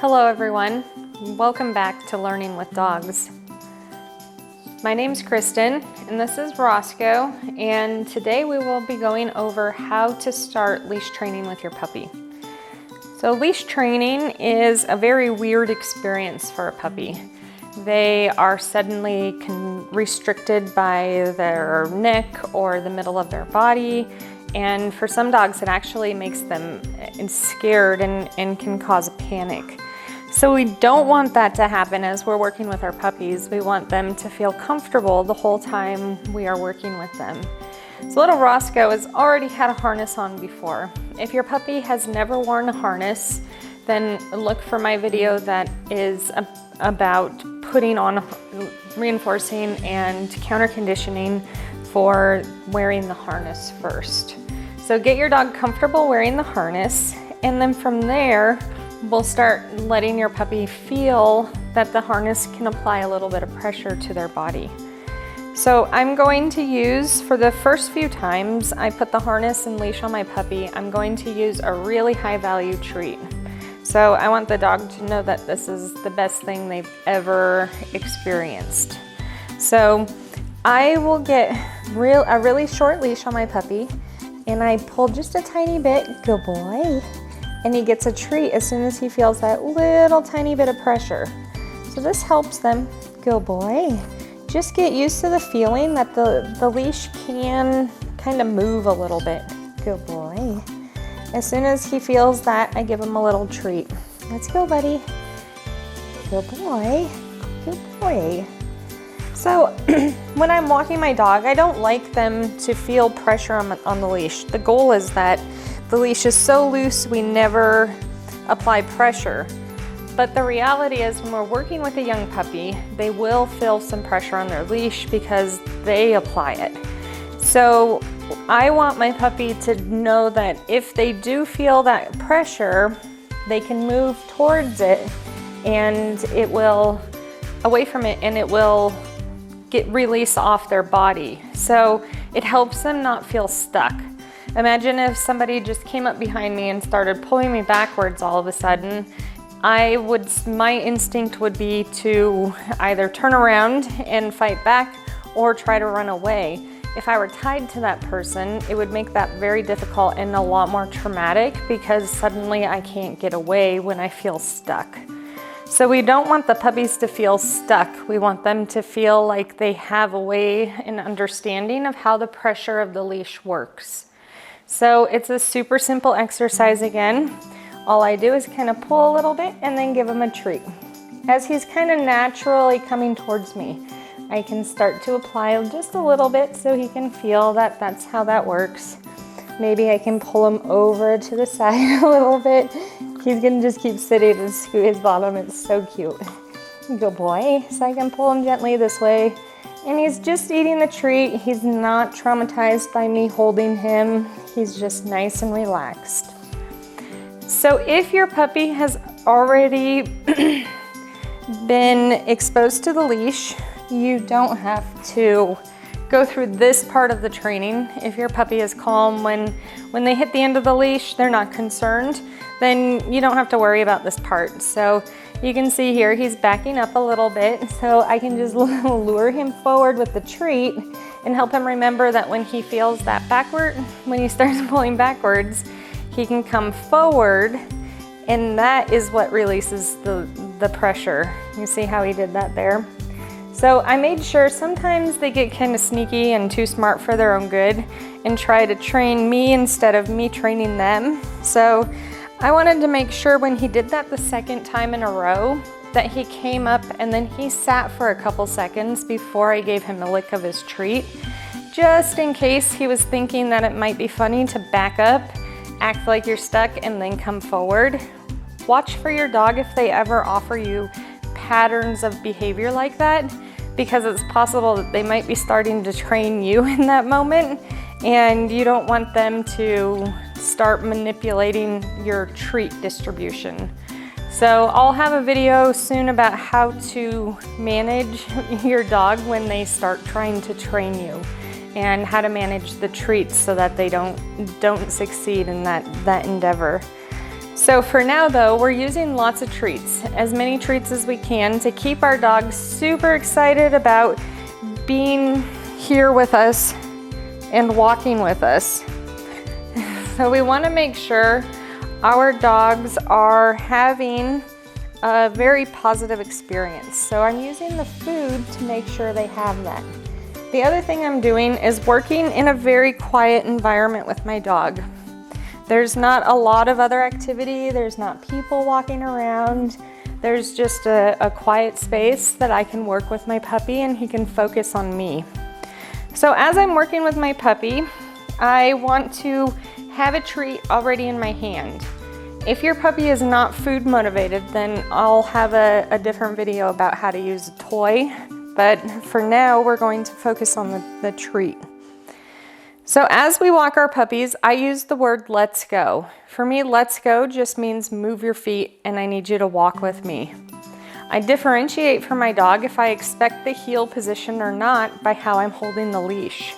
Hello everyone, welcome back to Learning with Dogs. My name's Kristen and this is Roscoe, and today we will be going over how to start leash training with your puppy. So leash training is a very weird experience for a puppy. They are suddenly restricted by their neck or the middle of their body, and for some dogs it actually makes them scared and can cause a panic. So we don't want that to happen as we're working with our puppies. We want them to feel comfortable the whole time we are working with them. So little Roscoe has already had a harness on before. If your puppy has never worn a harness, then look for my video that is about putting on, reinforcing and counter conditioning for wearing the harness first. So get your dog comfortable wearing the harness, and then from there, we'll start letting your puppy feel that the harness can apply a little bit of pressure to their body. So I'm going to use, for the first few times I put the harness and leash on my puppy, I'm going to use a really high value treat. So I want the dog to know that this is the best thing they've ever experienced. So I will get a really short leash on my puppy, and I pull just a tiny bit, good boy. And he gets a treat as soon as he feels that little tiny bit of pressure. So this helps them, good boy. Just get used to the feeling that the leash can kind of move a little bit, good boy. As soon as he feels that, I give him a little treat. Let's go, buddy. Good boy, good boy. So when I'm walking my dog, I don't like them to feel pressure on the leash. The goal is that the leash is so loose we never apply pressure. But the reality is when we're working with a young puppy, they will feel some pressure on their leash because they apply it. So I want my puppy to know that if they do feel that pressure, they can move towards it and it will, away from it, and it will get released off their body. So it helps them not feel stuck. Imagine if somebody just came up behind me and started pulling me backwards all of a sudden. My instinct would be to either turn around and fight back or try to run away. If I were tied to that person, it would make that very difficult and a lot more traumatic because suddenly I can't get away when I feel stuck. So we don't want the puppies to feel stuck. We want them to feel like they have a way and understanding of how the pressure of the leash works. So it's a super simple exercise again. All I do is kind of pull a little bit and then give him a treat. As he's kind of naturally coming towards me, I can start to apply just a little bit so he can feel that that's how that works. Maybe I can pull him over to the side a little bit. He's gonna just keep sitting and scoot his bottom. It's so cute. Good boy. So I can pull him gently this way. And he's just eating the treat. He's not traumatized by me holding him. He's just nice and relaxed. So if your puppy has already been exposed to the leash, you don't have to go through this part of the training. If your puppy is calm when they hit the end of the leash, they're not concerned, then you don't have to worry about this part. So you can see here he's backing up a little bit, so I can just lure him forward with the treat and help him remember that when he feels that backward, when he starts pulling backwards, he can come forward, and that is what releases the pressure. You see how he did that there? So I made sure sometimes they get kind of sneaky and too smart for their own good and try to train me instead of me training them. So I wanted to make sure when he did that the second time in a row that he came up and then he sat for a couple seconds before I gave him a lick of his treat, just in case he was thinking that it might be funny to back up, act like you're stuck, and then come forward. Watch for your dog if they ever offer you patterns of behavior like that, because it's possible that they might be starting to train you in that moment, and you don't want them to start manipulating your treat distribution. So I'll have a video soon about how to manage your dog when they start trying to train you, and how to manage the treats so that they don't succeed in that endeavor. So for now though, we're using lots of treats, as many treats as we can to keep our dogs super excited about being here with us and walking with us. So we want to make sure our dogs are having a very positive experience. So I'm using the food to make sure they have that. The other thing I'm doing is working in a very quiet environment with my dog. There's not a lot of other activity, there's not people walking around, there's just a quiet space that I can work with my puppy and he can focus on me. So as I'm working with my puppy, I want to have a treat already in my hand. If your puppy is not food motivated, then I'll have a different video about how to use a toy, but for now we're going to focus on the treat. So as we walk our puppies, I use the word let's go. For me, let's go just means move your feet and I need you to walk with me. I differentiate from my dog if I expect the heel position or not by how I'm holding the leash.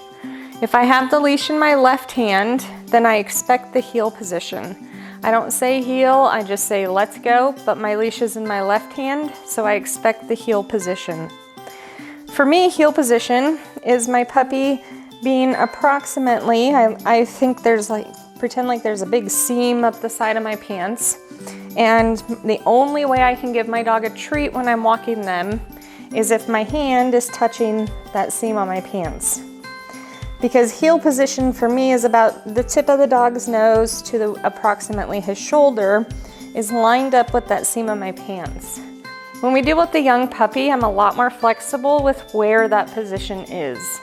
If I have the leash in my left hand, then I expect the heel position. I don't say heel, I just say let's go, but my leash is in my left hand, so I expect the heel position. For me, heel position is my puppy being approximately, I think there's pretend like there's a big seam up the side of my pants. And the only way I can give my dog a treat when I'm walking them is if my hand is touching that seam on my pants. Because heel position for me is about the tip of the dog's nose to approximately his shoulder is lined up with that seam of my pants. When we deal with the young puppy, I'm a lot more flexible with where that position is.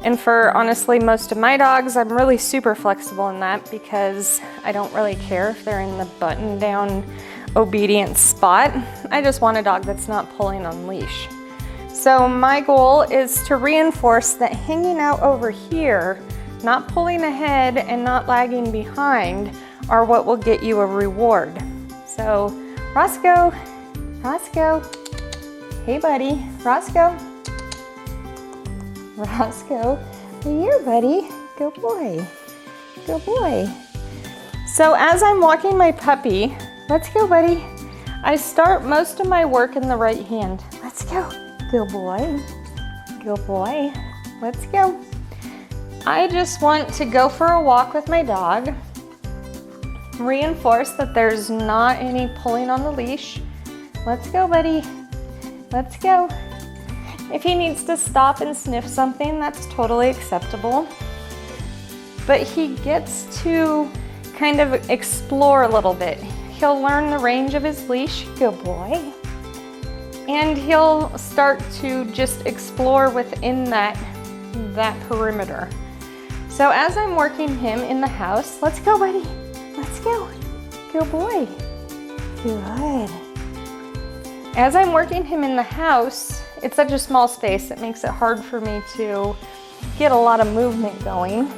And for honestly most of my dogs, I'm really super flexible in that because I don't really care if they're in the button down obedient spot. I just want a dog that's not pulling on leash. So my goal is to reinforce that hanging out over here, not pulling ahead and not lagging behind are what will get you a reward. So Roscoe, hey buddy, Roscoe, here buddy, good boy, good boy. So as I'm walking my puppy, let's go buddy, I start most of my work in the right hand. Let's go, good boy, let's go. I just want to go for a walk with my dog, reinforce that there's not any pulling on the leash. Let's go buddy, let's go. If he needs to stop and sniff something, that's totally acceptable. But he gets to kind of explore a little bit. He'll learn the range of his leash, good boy. And he'll start to just explore within that perimeter. So as I'm working him in the house, let's go buddy, let's go, good boy, good. As I'm working him in the house, it's such a small space, it makes it hard for me to get a lot of movement going.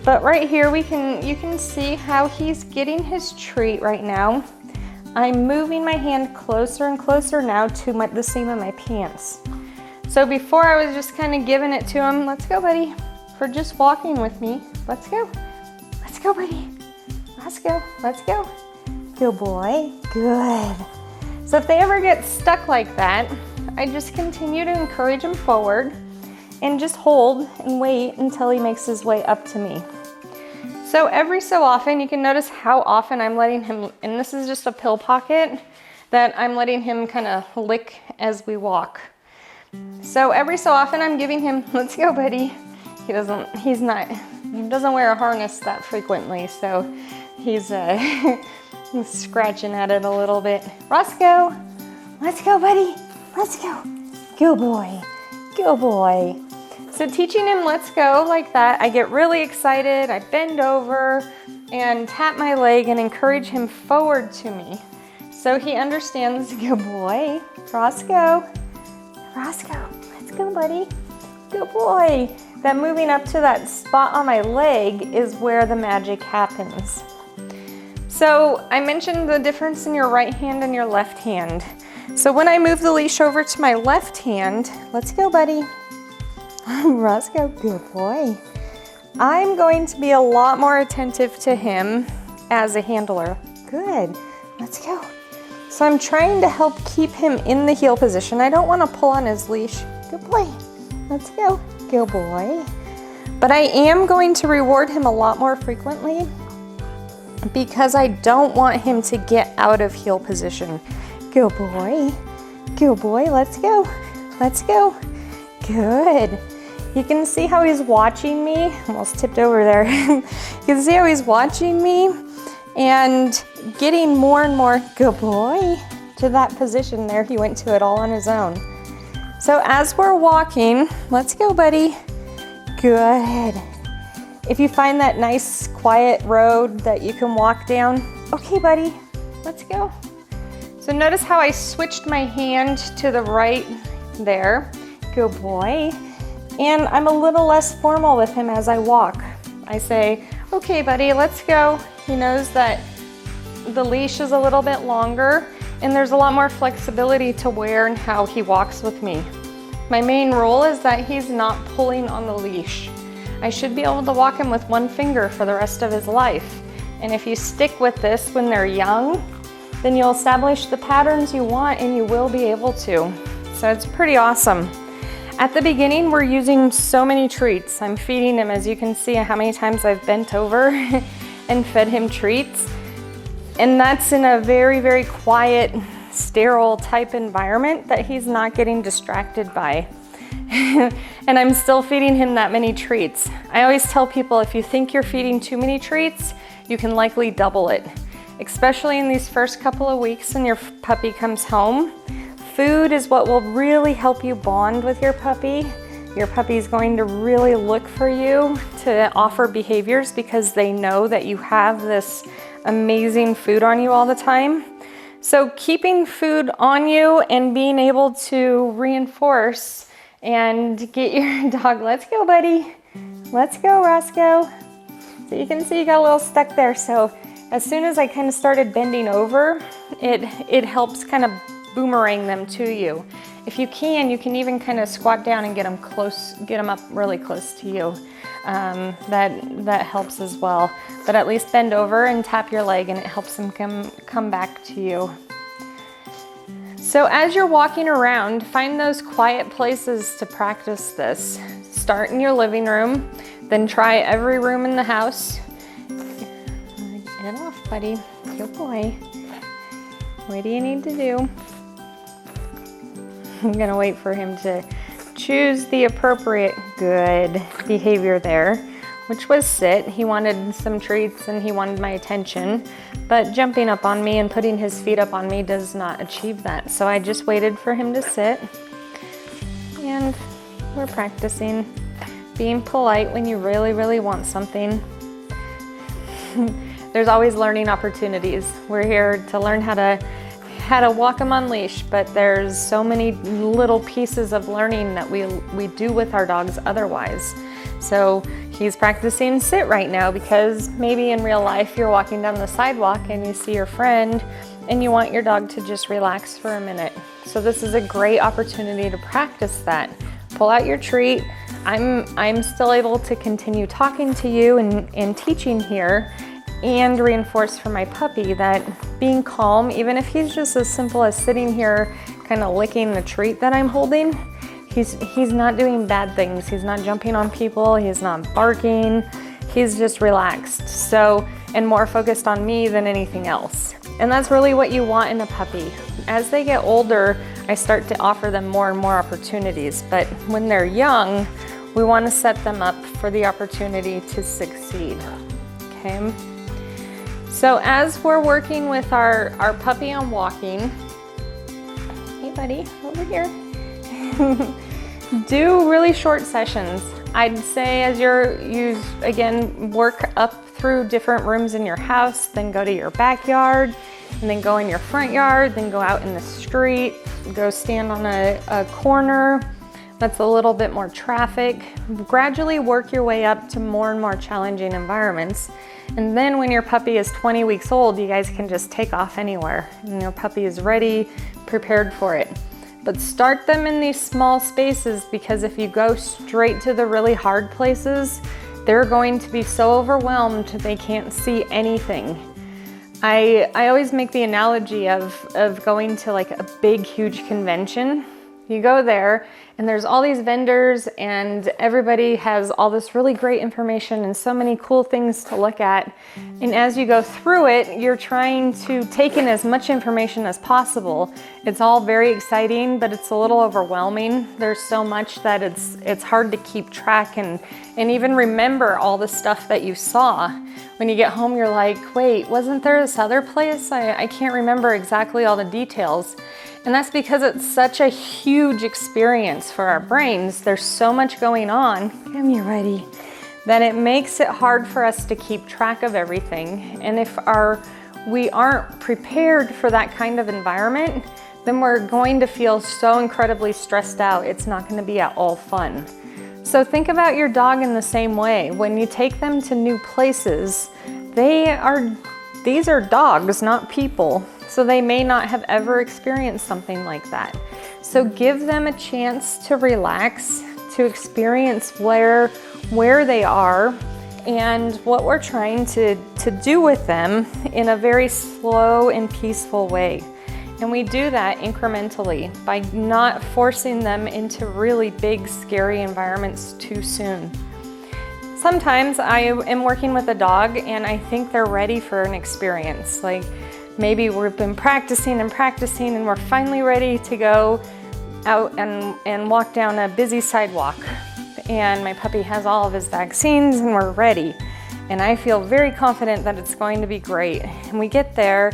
But right here you can see how he's getting his treat right now. I'm moving my hand closer and closer now to the seam of my pants. So before I was just kind of giving it to him, let's go buddy, for just walking with me. Let's go buddy, let's go, good boy, good. So if they ever get stuck like that, I just continue to encourage him forward and just hold and wait until he makes his way up to me. So every so often, you can notice how often I'm letting him, and this is just a pill pocket, that I'm letting him kind of lick as we walk. So every so often I'm giving him, let's go buddy. He doesn't wear a harness that frequently, so he's scratching at it a little bit. Roscoe, let's go buddy, let's go, good boy, good boy. So teaching him let's go like that, I get really excited, I bend over and tap my leg and encourage him forward to me. So he understands, good boy, Roscoe, let's go buddy, good boy. That moving up to that spot on my leg is where the magic happens. So I mentioned the difference in your right hand and your left hand. So when I move the leash over to my left hand, let's go buddy, Roscoe, good boy. I'm going to be a lot more attentive to him as a handler. Good. Let's go. So I'm trying to help keep him in the heel position. I don't want to pull on his leash. Good boy. Let's go. Good boy. But I am going to reward him a lot more frequently because I don't want him to get out of heel position. Good boy. Good boy. Let's go. Let's go. Good. You can see how he's watching me. Almost tipped over there. You can see how he's watching me and getting more and more, good boy, to that position there. He went to it all on his own. So as we're walking, let's go, buddy. Good. If you find that nice quiet road that you can walk down, okay, buddy, let's go. So notice how I switched my hand to the right there. Good boy. And I'm a little less formal with him as I walk. I say, okay, buddy, let's go. He knows that the leash is a little bit longer and there's a lot more flexibility to where and how he walks with me. My main rule is that he's not pulling on the leash. I should be able to walk him with one finger for the rest of his life. And if you stick with this when they're young, then you'll establish the patterns you want and you will be able to. So it's pretty awesome. At the beginning, we're using so many treats. I'm feeding him, as you can see how many times I've bent over and fed him treats. And that's in a very, very quiet, sterile type environment that he's not getting distracted by. And I'm still feeding him that many treats. I always tell people if you think you're feeding too many treats, you can likely double it. Especially in these first couple of weeks when your puppy comes home. Food is what will really help you bond with your puppy. Your puppy's going to really look for you to offer behaviors because they know that you have this amazing food on you all the time. So keeping food on you and being able to reinforce and get your dog, let's go, buddy. Let's go, Roscoe. So you can see you got a little stuck there. So as soon as I kind of started bending over, it helps kind of boomerang them to you. If you can even kind of squat down and get them close, get them up really close to you. That helps as well. But at least bend over and tap your leg and it helps them come back to you. So as you're walking around, find those quiet places to practice this. Start in your living room, then try every room in the house. Get off, buddy. Good boy. What do you need to do? I'm gonna wait for him to choose the appropriate good behavior there, which was sit. He wanted some treats and he wanted my attention, but jumping up on me and putting his feet up on me does not achieve that. So I just waited for him to sit, and we're practicing being polite when you really, really want something. There's always learning opportunities. We're here to learn how to walk them on leash, but there's so many little pieces of learning that we do with our dogs otherwise. So he's practicing sit right now because maybe in real life you're walking down the sidewalk and you see your friend and you want your dog to just relax for a minute. So this is a great opportunity to practice that. Pull out your treat. I'm still able to continue talking to you and teaching here, and reinforce for my puppy that being calm, even if he's just as simple as sitting here kind of licking the treat that I'm holding, he's not doing bad things. He's not jumping on people, he's not barking, he's just relaxed. So, and more focused on me than anything else. And that's really what you want in a puppy. As they get older, I start to offer them more and more opportunities, but when they're young, we want to set them up for the opportunity to succeed, okay? So as we're working with our puppy on walking, hey buddy, over here. Do really short sessions. I'd say as you again work up through different rooms in your house, then go to your backyard, and then go in your front yard, then go out in the street, go stand on a corner that's a little bit more traffic. Gradually work your way up to more and more challenging environments. And then when your puppy is 20 weeks old, you guys can just take off anywhere and your puppy is ready, prepared for it. But start them in these small spaces, because if you go straight to the really hard places, they're going to be so overwhelmed they can't see anything. I always make the analogy of going to like a big, huge convention. You go there and there's all these vendors and everybody has all this really great information and so many cool things to look at. And as you go through it, you're trying to take in as much information as possible. It's all very exciting, but it's a little overwhelming. There's so much that it's hard to keep track and even remember all the stuff that you saw. When you get home, you're like, wait, wasn't there this other place? I can't remember exactly all the details. And that's because it's such a huge experience for our brains. There's so much going on, come here, buddy, that it makes it hard for us to keep track of everything. And if we aren't prepared for that kind of environment, then we're going to feel so incredibly stressed out. It's not going to be at all fun. So think about your dog in the same way. When you take them to new places, these are dogs, not people. So they may not have ever experienced something like that. So give them a chance to relax, to experience where they are and what we're trying to do with them in a very slow and peaceful way. And we do that incrementally by not forcing them into really big, scary environments too soon. Sometimes I am working with a dog and I think they're ready for an experience. Like maybe we've been practicing and practicing and we're finally ready to go out and walk down a busy sidewalk. And my puppy has all of his vaccines and we're ready. And I feel very confident that it's going to be great. And we get there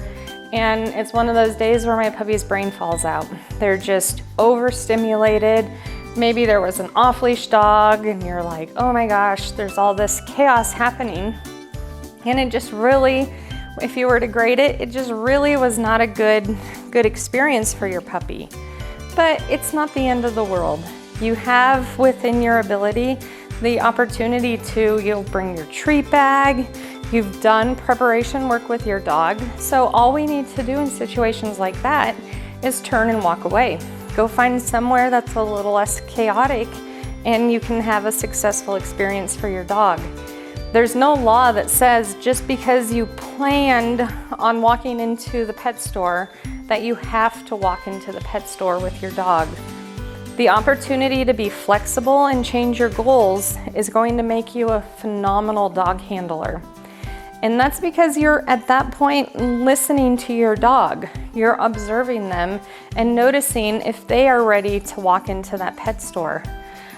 and it's one of those days where my puppy's brain falls out. They're just overstimulated. Maybe there was an off-leash dog and you're like, oh my gosh, there's all this chaos happening. And it just really, if you were to grade it, it just really was not a good experience for your puppy. But it's not the end of the world. You have within your ability the opportunity you'll bring your treat bag, you've done preparation work with your dog. So all we need to do in situations like that is turn and walk away. Go find somewhere that's a little less chaotic and you can have a successful experience for your dog. There's no law that says just because you planned on walking into the pet store that you have to walk into the pet store with your dog. The opportunity to be flexible and change your goals is going to make you a phenomenal dog handler. And that's because you're at that point listening to your dog. You're observing them and noticing if they are ready to walk into that pet store.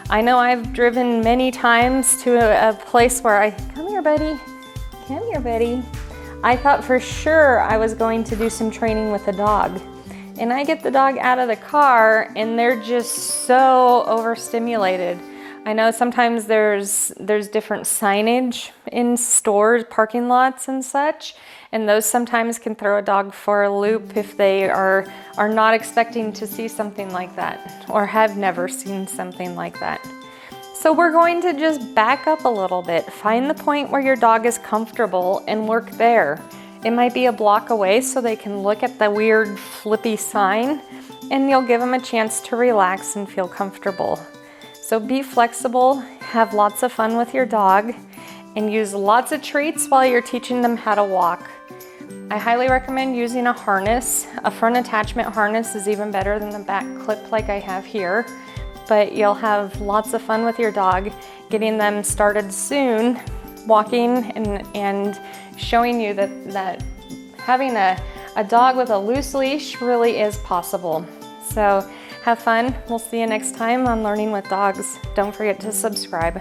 I know I've driven many times to a place where come here, buddy, come here, buddy. I thought for sure I was going to do some training with the dog. And I get the dog out of the car and they're just so overstimulated. I know sometimes there's different signage in stores, parking lots and such, and those sometimes can throw a dog for a loop if they are not expecting to see something like that or have never seen something like that. So we're going to just back up a little bit, find the point where your dog is comfortable and work there. It might be a block away so they can look at the weird flippy sign and you'll give them a chance to relax and feel comfortable. So be flexible, have lots of fun with your dog, and use lots of treats while you're teaching them how to walk. I highly recommend using a harness. A front attachment harness is even better than the back clip like I have here, but you'll have lots of fun with your dog, getting them started soon, walking and showing you that having a dog with a loose leash really is possible. So have fun. We'll see you next time on Learning with Dogs. Don't forget to subscribe.